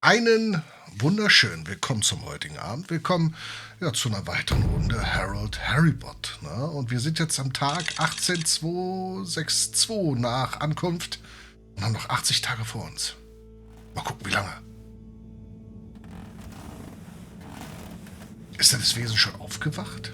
Einen wunderschönen Willkommen zum heutigen Abend. Willkommen zu einer weiteren Runde Halibut. Ne? Und wir sind jetzt am Tag 18262 nach Ankunft und haben noch 80 Tage vor uns. Mal gucken, wie lange. Ist denn das Wesen schon aufgewacht?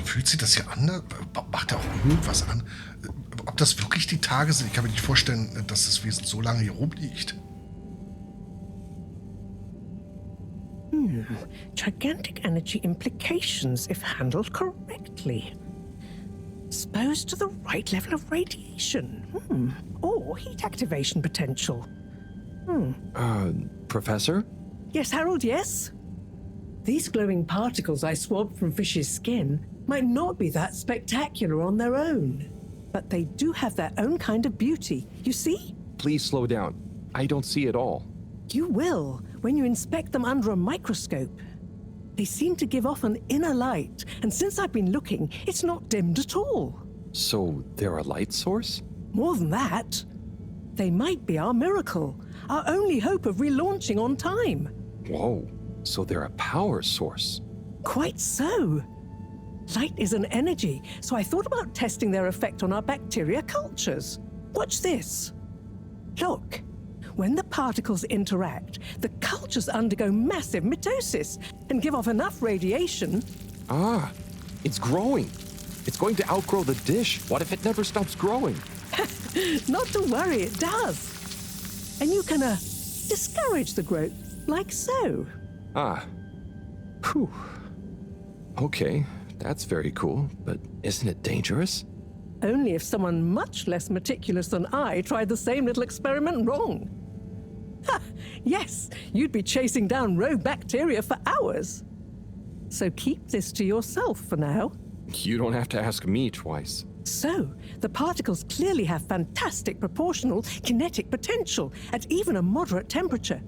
Fühlt sich das hier anders? Macht er auch irgendwas an? Ob das wirklich die Tage sind? Ich kann mir nicht vorstellen, dass das Wesen so lange hier rumliegt. Gigantic energy implications if handled correctly. Exposed to the right level of radiation. Or heat activation potential. Professor? Yes, Harold, yes? These glowing particles I swabbed from fish's skin might not be that spectacular on their own. But they do have their own kind of beauty, you see? Please slow down. I don't see it all. You will, when you inspect them under a microscope. They seem to give off an inner light, and since I've been looking, it's not dimmed at all. So they're a light source? More than that, they might be our miracle, our only hope of relaunching on time. Whoa, so they're a power source. Quite so. Light is an energy, so I thought about testing their effect on our bacteria cultures. Watch this. Look. When the particles interact, the cultures undergo massive mitosis and give off enough radiation. Ah, it's growing. It's going to outgrow the dish. What if it never stops growing? Not to worry, it does. And you can, discourage the growth, like so. Ah. Whew. Okay, that's very cool, but isn't it dangerous? Only if someone much less meticulous than I tried the same little experiment wrong. Ha! Yes, you'd be chasing down rogue bacteria for hours. So keep this to yourself for now. You don't have to ask me twice. So, the particles clearly have fantastic proportional kinetic potential at even a moderate temperature.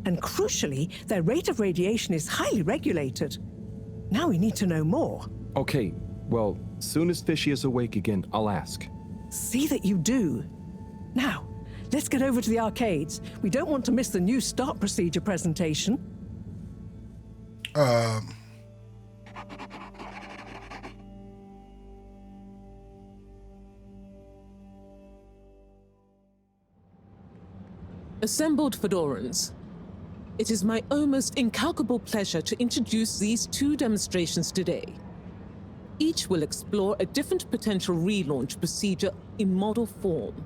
And crucially, their rate of radiation is highly regulated. Now we need to know more. Okay, well, soon as Fishy is awake again, I'll ask. See that you do. Now, let's get over to the arcades. We don't want to miss the new start procedure presentation. Assembled Fedorans, it is my almost incalculable pleasure to introduce these two demonstrations today. Each will explore a different potential relaunch procedure in model form,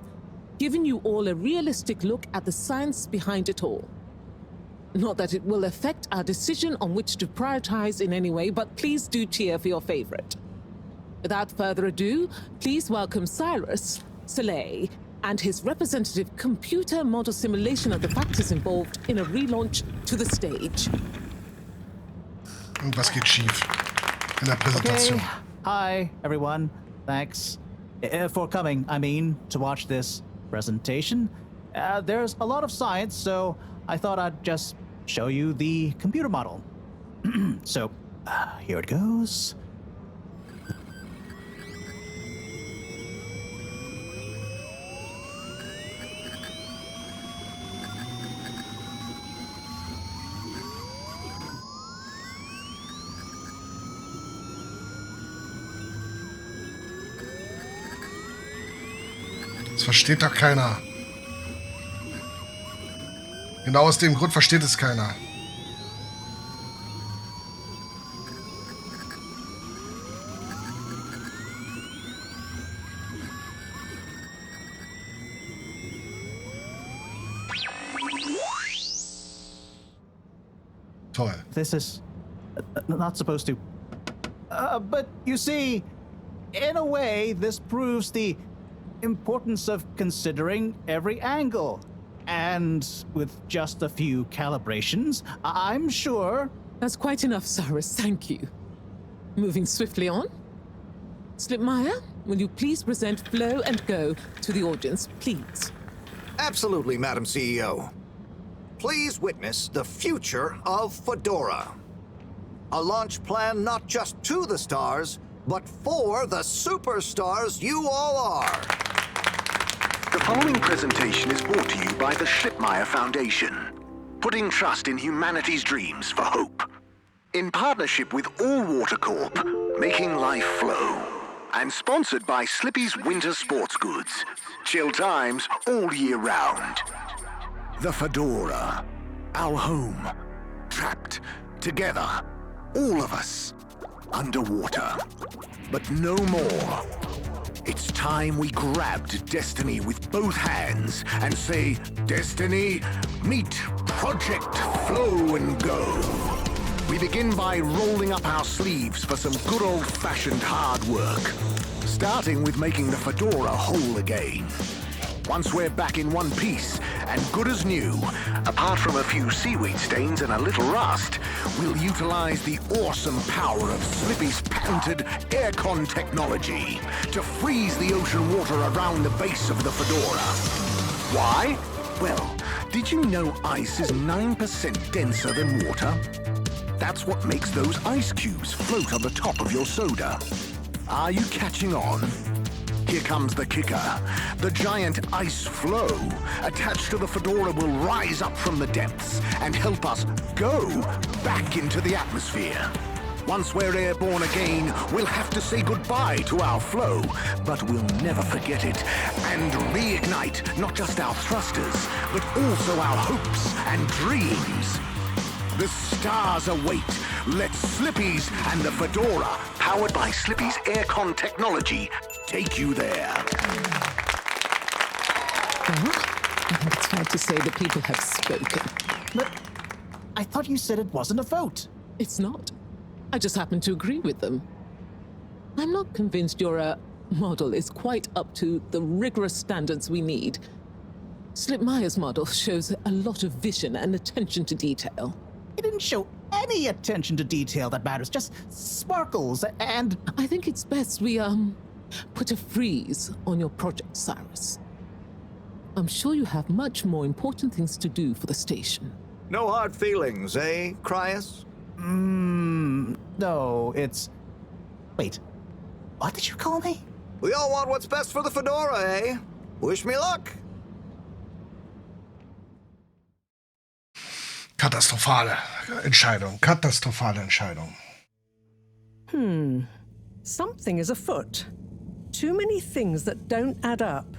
giving you all a realistic look at the science behind it all. Not that it will affect our decision on which to prioritize in any way, but please do cheer for your favorite. Without further ado, please welcome Cyrus, Soleil, and his representative computer model simulation of the factors involved in a relaunch to the stage. Irgendwas geht schief in der Präsentation. Okay. Hi, everyone. Thanks for coming, to watch this presentation. There's a lot of science, so I thought I'd just show you the computer model. So, here it goes. Das versteht doch keiner. Genau aus dem Grund versteht es keiner. Toll. This is not supposed to. But you see, in a way, this proves the importance of considering every angle. And with just a few calibrations, I'm sure... That's quite enough, Cyrus, thank you. Moving swiftly on. Slipmeyer, will you please present Flow and Go to the audience, please? Absolutely, Madam CEO. Please witness the future of Fedora. A launch plan not just to the stars, but for the superstars you all are. The following presentation is brought to you by the Schlittmeyer Foundation, putting trust in humanity's dreams for hope. In partnership with All Water Corp, making life flow. And sponsored by Slippy's Winter Sports Goods. Chill times all year round. The Fedora. Our home. Trapped. Together. All of us. Underwater. But no more. It's time we grabbed destiny with both hands and say, Destiny, meet Project Flow and Go. We begin by rolling up our sleeves for some good old-fashioned hard work. Starting with making the Fedora whole again. Once we're back in one piece, and good as new, apart from a few seaweed stains and a little rust, we'll utilize the awesome power of Slippy's patented aircon technology to freeze the ocean water around the base of the Fedora. Why? Well, did you know ice is 9% denser than water? That's what makes those ice cubes float on the top of your soda. Are you catching on? Here comes the kicker. The giant ice flow attached to the Fedora will rise up from the depths and help us go back into the atmosphere. Once we're airborne again, we'll have to say goodbye to our flow, but we'll never forget it and reignite not just our thrusters, but also our hopes and dreams. The stars await. Let Slippy's and the Fedora, powered by Slippy's aircon technology, take you there. Well, I think it's fair to say the people have spoken. But I thought you said it wasn't a vote. It's not. I just happen to agree with them. I'm not convinced your model is quite up to the rigorous standards we need. Slipmeyer's model shows a lot of vision and attention to detail. It didn't show any attention to detail that matters, just sparkles and... I think it's best we, put a freeze on your project, Cyrus. I'm sure you have much more important things to do for the station. No hard feelings, eh, Cryus? No, it's... Wait, what did you call me? We all want what's best for the Fedora, eh? Wish me luck. Katastrophale Entscheidung. Katastrophale Entscheidung. Something is afoot. Too many things that don't add up.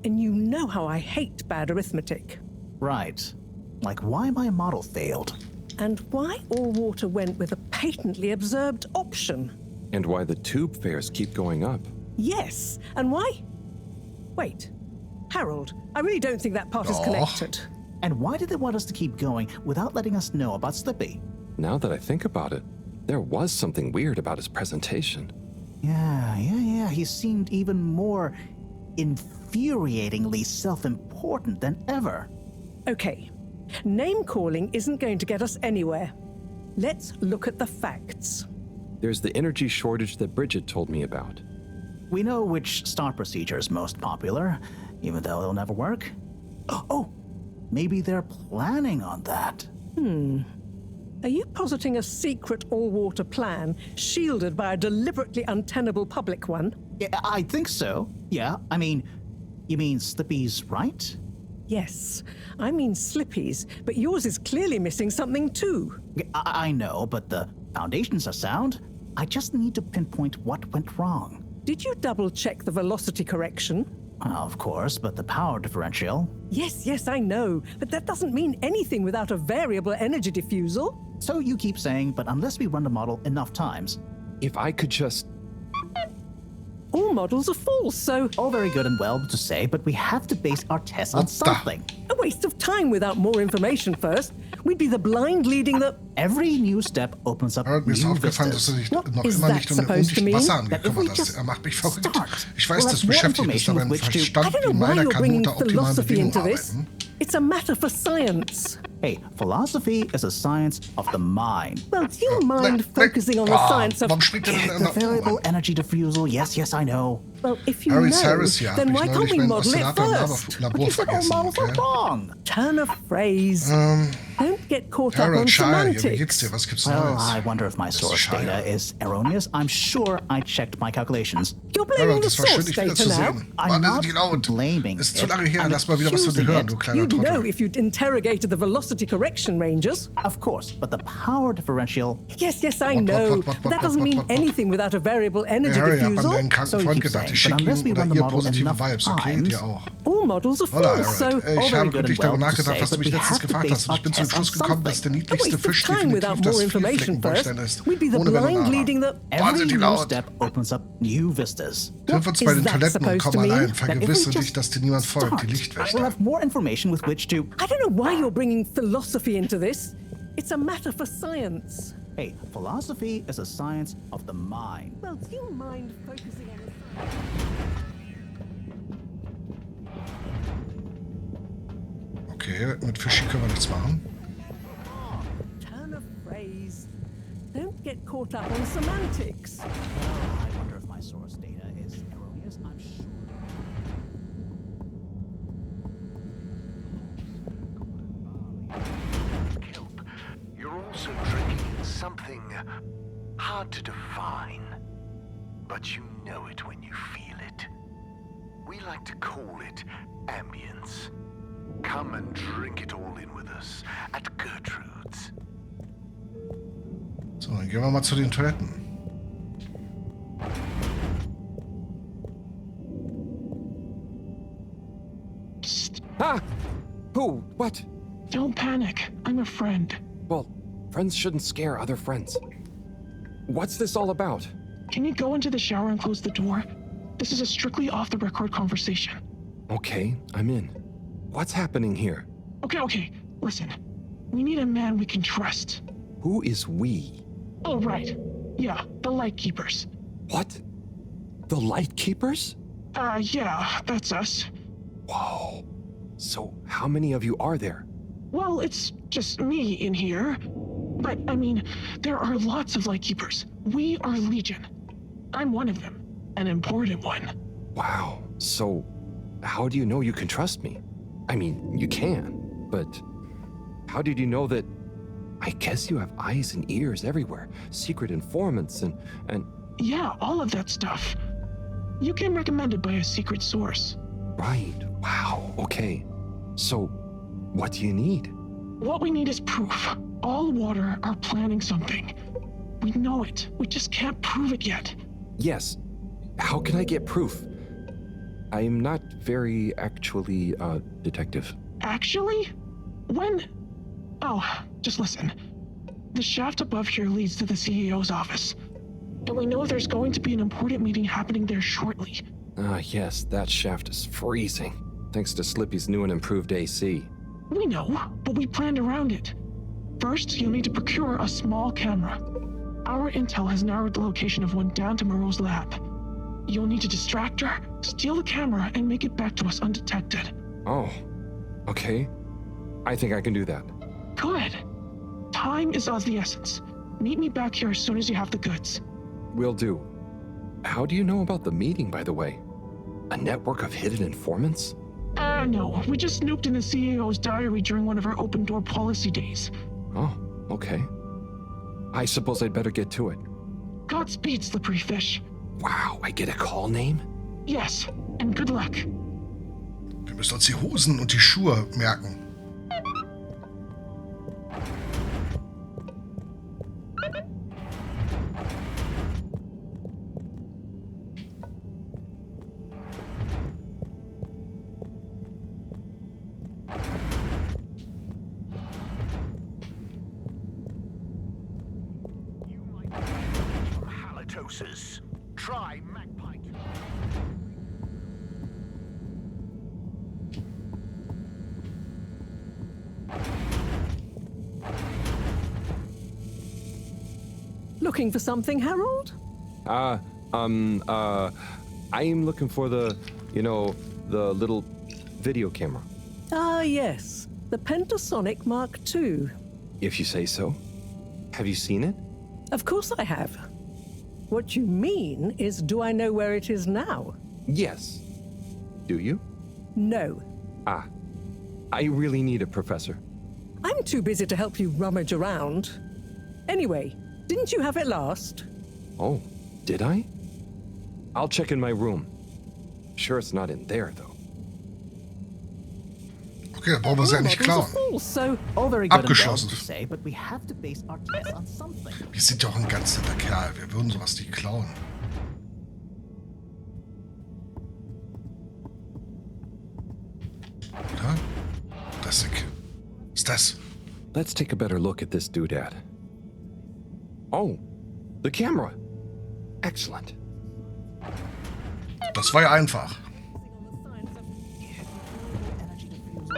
And you know how I hate bad arithmetic. Right. Like why my model failed. And why All Water went with a patently absurd option. And why the tube fares keep going up. Yes, and why? Wait, Harold, I really don't think that part is connected. And why did they want us to keep going without letting us know about Slippy? Now that I think about it, there was something weird about his presentation. Yeah. He seemed even more infuriatingly self-important than ever. Okay, name-calling isn't going to get us anywhere. Let's look at the facts. There's the energy shortage that Bridget told me about. We know which start procedure is most popular, even though it'll never work. Oh, maybe they're planning on that. Are you positing a secret all-water plan, shielded by a deliberately untenable public one? Yeah, I think so. Yeah, I mean, you mean Slippy's right? Yes, I mean Slippy's, but yours is clearly missing something too. I know, but the foundations are sound. I just need to pinpoint what went wrong. Did you double-check the velocity correction? Of course, but the power differential. Yes, I know, but that doesn't mean anything without a variable energy diffusal. So you keep saying, but unless we run the model enough times... If I could just... All models are false, so... All very good and well to say, but we have to base our tests on something. A waste of time without more information first. We'd be the blind leading the... Every new step opens up Mir ist new aufgefallen, dass vistas. er sich What noch is immer that nicht um den supposed to undichten mean? Wasser That if we angekümmert hat. just Er macht mich verrückt. start, Ich weiß, we'll dass have du more beschäftigt bist, aber im information with which to- I Verstand don't know wie why meiner you're kann bringing unter optimalen philosophy Bedingungen into this. arbeiten. It's a matter for science. Hey, philosophy is a science of the mind. Well, do you mind focusing on the science of... Warum springt er denn The variable energy diffusal, yes, I know. Well, if you Harry's know, ja. then Hab why ich can't neulich we meinen model it Oszillator im first? Labor But you said all vergessen. models are Okay? wrong. Turn a phrase. Don't get caught up on Harold, Schal, wie geht's semantics. dir? Was gibt's Well, Neues? I wonder if my source Schal. data is erroneous. I'm sure I checked my calculations. You're blaming Harold, the das war schön, source dich wieder data zu now. sehen. I'm Mann, not sind die laut. blaming Ist zu it. lange her, I'm lass mal wieder was von dir accusing hören, it. du kleiner You'd know Trottel. if you'd interrogated the velocity correction rangers. Of course, but the power differential. Yes, I What, know. what, But that doesn't mean what? anything without a variable energy Hey, Harry, ich hab an diffusal. deinen kranken So you Freund keep gedacht. Ich saying, but schicke unless we ihm oder run the ihr model positive enough Vibes, okay? times- Dir auch. All models are Hola, false, so Harold. all Ich very habe good wirklich and well darüber to nachgedacht, say, was du but mich we letztens have to gefragt base hast. Und ich bin zu dem our Schluss tests on gekommen, dass der something. a niedlichste waste of Fisch time definitiv without das more information Vielflecken-Bäumchen first. ist. We'd be the Ohne Wenn und blind Aber. leading the... Every Wahnsinnig new laut. step opens up new vistas. Triff uns bei is den that Toiletten und supposed komm to mean? allein. That if we Vergewisse dich, just dass dir niemand folgt, die start, Lichtwächter. we'll have more information with which to. I don't know why you're bringing philosophy into this. It's a matter for science. Hey, philosophy is a science of the mind. Well, do you mind focusing on the Okay, mit Fischi können wir nichts machen. turn of phrase? Don't get caught up on semantics. I wonder if my source data is erroneous. I'm sure. Kelp, you're also drinking in something hard to define. But you know it when you feel it. We like to call it ambience. Come and drink it all in with us at Gertrude's. So, dann gehen wir mal zu den Toiletten. Ah! Who? What? Don't panic. I'm a friend. Well, friends shouldn't scare other friends. What's this all about? Can you go into the shower and close the door? This is a strictly off-the-record conversation. Okay, I'm in. What's happening here? Okay. Listen. We need a man we can trust. Who is we? Oh, right. Yeah, the Lightkeepers. What? The Lightkeepers? Yeah, that's us. Whoa. So, how many of you are there? Well, it's just me in here. But, I mean, there are lots of Lightkeepers. We are Legion. I'm one of them. An important one. Wow. So, how do you know you can trust me? I mean, you can, but how did you know that? I guess you have eyes and ears everywhere, secret informants and... Yeah, all of that stuff. You came recommended by a secret source. Right. Wow. Okay. So, what do you need? What we need is proof. All water are planning something. We know it. We just can't prove it yet. Yes. How can I get proof? I am not very actually, detective. Actually? When? Oh, just listen. The shaft above here leads to the CEO's office. And we know there's going to be an important meeting happening there shortly. Ah, yes, that shaft is freezing. Thanks to Slippy's new and improved AC. We know, but we planned around it. First, you'll need to procure a small camera. Our intel has narrowed the location of one down to Mareaux's lab. You'll need to distract her, steal the camera, and make it back to us undetected. Oh, okay. I think I can do that. Good. Time is of the essence. Meet me back here as soon as you have the goods. Will do. How do you know about the meeting, by the way? A network of hidden informants? No. We just snooped in the CEO's diary during one of our open-door policy days. Oh, okay. I suppose I'd better get to it. Godspeed, slippery fish. Wow, I get a call name? Yes, and good luck. Wir müssen uns die Hosen und die Schuhe merken. Halitosis. Try magpie. Looking for something, Harold? I'm looking for the little video camera. Ah, yes. The Pentasonic Mark II. If you say so. Have you seen it? Of course I have. What you mean is, do I know where it is now? Yes. Do you? No. Ah. I really need it, Professor. I'm too busy to help you rummage around. Anyway, didn't you have it last? Oh, did I? I'll check in my room. Sure it's not in there, though. Okay, dann brauchen wir sie ja nicht klauen. So, all very good and well Abgeschlossen. to say, but we have to base our tests on something. Wir sind ja auch ein ganz netter Kerl. Wir würden sowas nicht klauen. Oder? Das ist das. Let's take a better look at this doodad. Oh, the camera. Excellent. Das war ja einfach.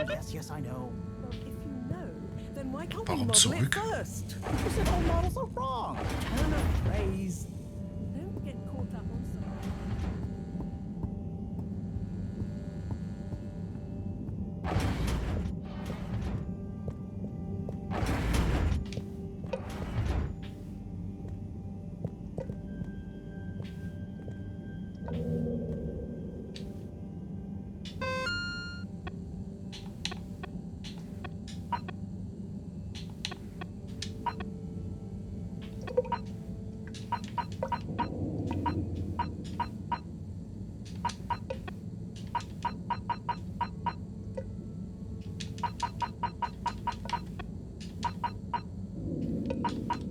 Yes, yes, I know. Well, if you know, then why can't we Warum model zurück? it first? You said all models are wrong. Turn of phrase. Don't get caught up on something.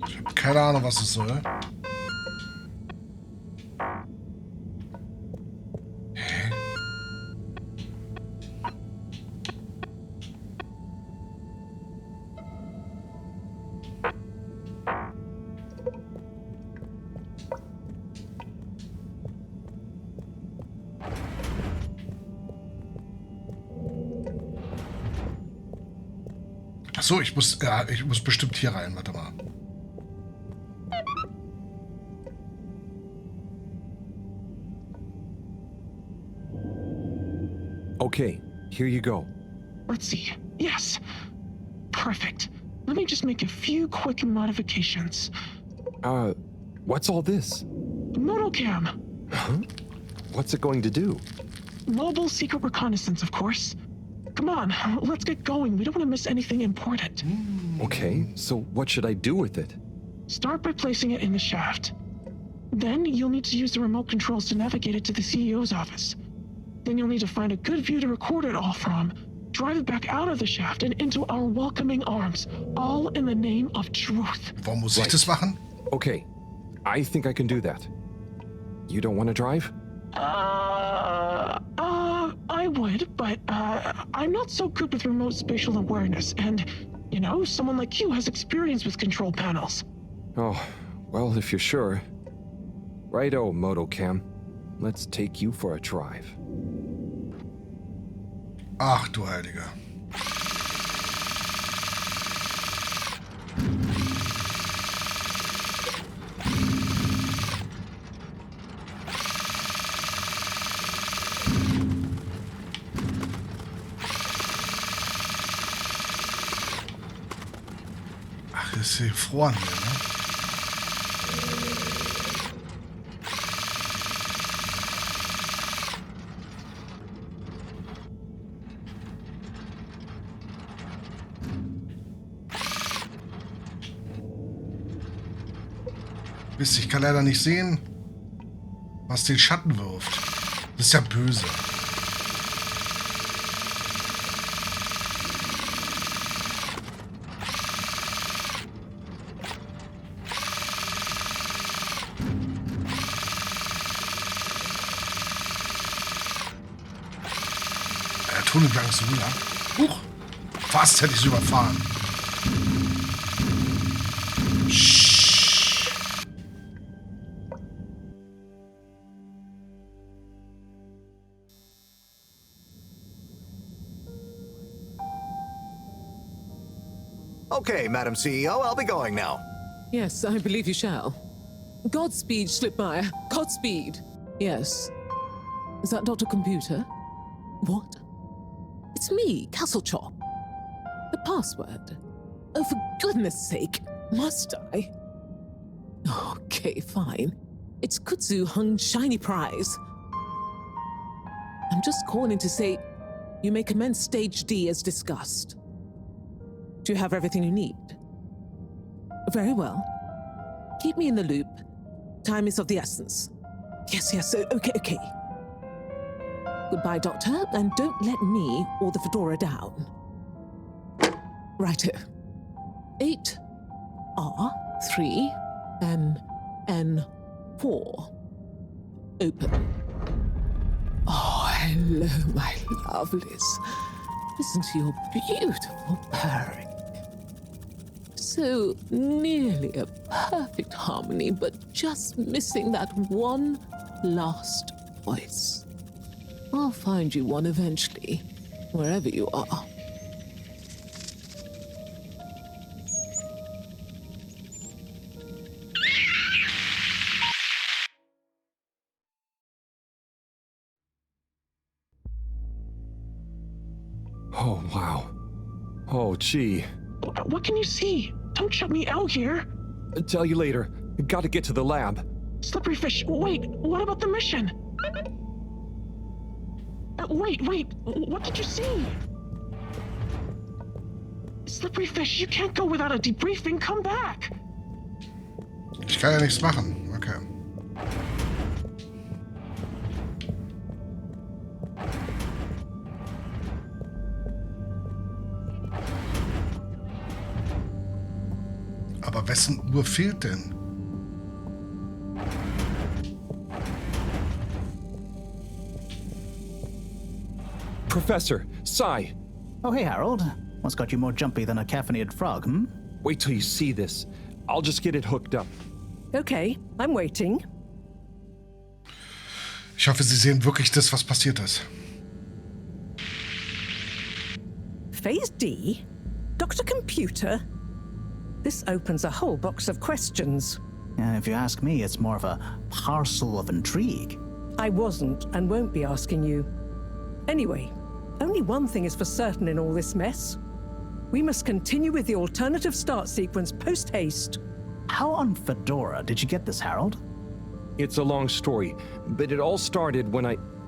Ich habe keine Ahnung, was es soll. Hä? Achso, ich muss bestimmt hier rein. Warte mal. Okay, here you go. Let's see. Yes. Perfect. Let me just make a few quick modifications. What's all this? Modal cam. Huh? What's it going to do? Mobile secret reconnaissance, of course. Come on, let's get going. We don't want to miss anything important. Okay, so what should I do with it? Start by placing it in the shaft. Then you'll need to use the remote controls to navigate it to the CEO's office. Then you'll need to find a good view to record it all from. Drive it back out of the shaft and into our welcoming arms. All in the name of truth. Warum muss ich das machen? Okay, I think I can do that. You don't want to drive? I would, but, I'm not so good with remote spatial awareness, and, you know, someone like you has experience with control panels. Oh, well, if you're sure. Righto, Motocam. Let's take you for a drive. Ach du Heiliger. Ach, ist hier gefroren hier, ne? Mist, ich kann leider nicht sehen, was den Schatten wirft. Das ist ja böse. Der Tunnel lang so lang. Huch! Fast hätte ich es überfahren. Okay, Madam CEO, I'll be going now. Yes, I believe you shall. Godspeed, Schlippmeyer. Godspeed. Yes. Is that Dr. Computer? What? It's me, Castlechop. The password. Oh, for goodness sake. Must I? Okay, fine. It's Kutsu Hung Shiny Prize. I'm just calling to say you may commence Stage D as discussed. Do you have everything you need? Very well. Keep me in the loop. Time is of the essence. Yes, okay. Goodbye, Doctor, and don't let me or the fedora down. Righto. 8 R3 N 4. Open. Oh, hello, my lovelies. Listen to your beautiful purring. So nearly a perfect harmony, but just missing that one last voice. I'll find you one eventually, wherever you are. Oh, wow. Oh, gee. What can you see? Don't shut me out here. Tell you later. Gotta get to the lab. Slippery fish, wait, what about the mission? Wait, what did you see? Slippery fish, you can't go without a debriefing. Come back. Ich kann ja nichts machen. Okay. Aber wessen Uhr fehlt denn? Professor, Sai. Oh, hey, Harold. What's got you more jumpy than a caffeinated frog, hmm? Wait till you see this. I'll just get it hooked up. Okay, I'm waiting. Ich hoffe, Sie sehen wirklich das, was passiert ist. Phase D? Dr. Computer? This opens a whole box of questions. And if you ask me, it's more of a parcel of intrigue. I wasn't and won't be asking you. Anyway, only one thing is for certain in all this mess. We must continue with the alternative start sequence post-haste. How on Fedora did you get this, Harold? It's a long story, but it all started when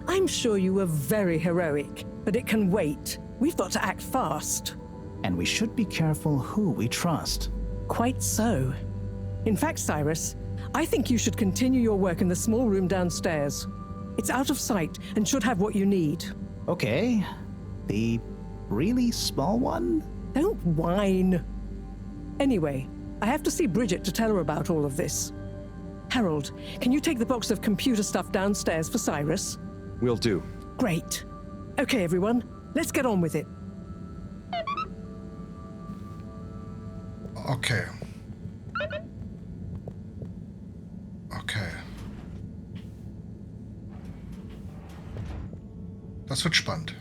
I'm sure you were very heroic, but it can wait. We've got to act fast. And we should be careful who we trust. Quite so. In fact, Cyrus, I think you should continue your work in the small room downstairs. It's out of sight and should have what you need. Okay. The really small one? Don't whine. Anyway, I have to see Bridget to tell her about all of this. Harold, can you take the box of computer stuff downstairs for Cyrus? Will do. Great. Okay, everyone, let's get on with it. Okay. Okay. Das wird spannend.